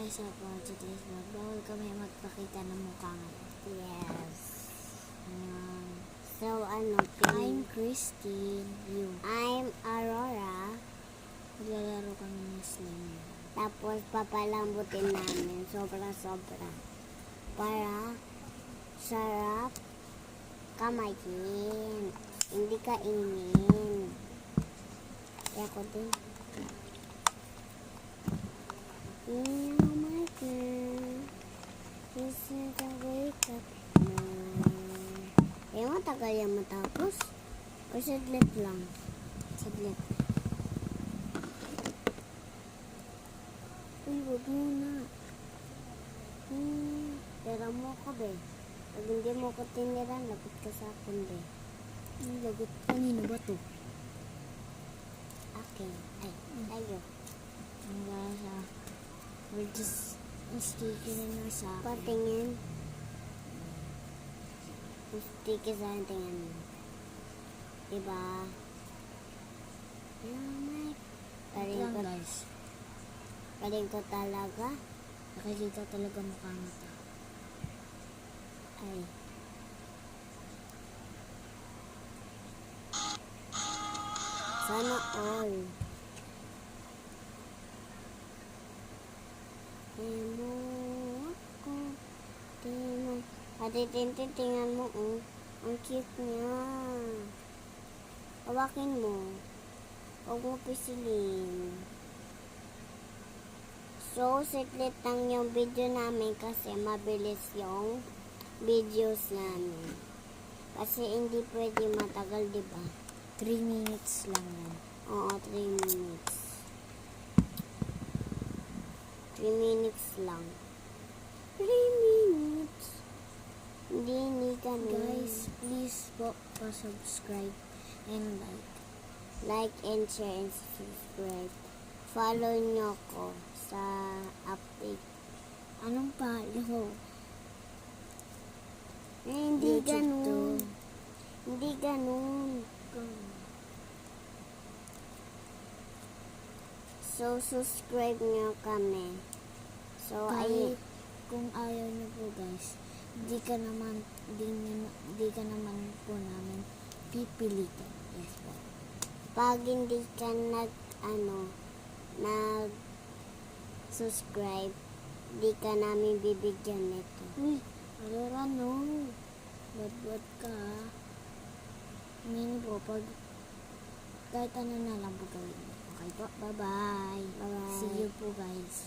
guys, for today's vlog. Bawal kami magpakita ng mukha ngayon. Yes. Ayan. So, I'm Christine. You. I'm Aurora. Maglalaro kami ng slime. Tapos, papalambutin namin. Sobra-sobra. Para sarap kamayin. Hindi kainin. Kaya ko din. Oh my God. This is a wake up. Eh, matagal yan matapos. O saglit lang. Saglit. Uy, wag muna. Tira mo ko, be. Pag hindi mo ko tiniran, lapit ka sa akin, be. Ang lagot. Kanino ba to? Akin. Ay, tayo. Ang guys, we're just sticky na nga sa akin. Patingin. Sticky sa akin, tingnan mo. Diba? Oh my. Lang guys. Galing ko talaga. Nakikita talaga mukha mo to. Ay. Sana all. Emo ako. Tingnan. Ate Tintin, tingnan mo, oh. Ang cute niya. Hawakin mo. Huwag mo pisilin. So, siklit lang yung video namin kasi mabilis yung videos namin. Kasi hindi pwede matagal, di ba? 3 minutes lang yan. Oo, 3 minutes. 3 minutes lang. 3 minutes. Hindi ganun. Guys, please po pa-subscribe and like. Like and share and subscribe. Follow nyo ko sa update. Anong follow? Hindi YouTube ganun. to. Hindi ganun. So, subscribe nyo kami. So, Kahit kung ayaw nyo po guys, di ka naman po namin pipilitin. Yes po. pag hindi ka subscribe, di ka namin bibigyan nito. Uy, Aurora, no. Bad ka. Mean po, pag kahit ano na lang po gawin. Okay po, bye-bye. Bye-bye. See you po guys.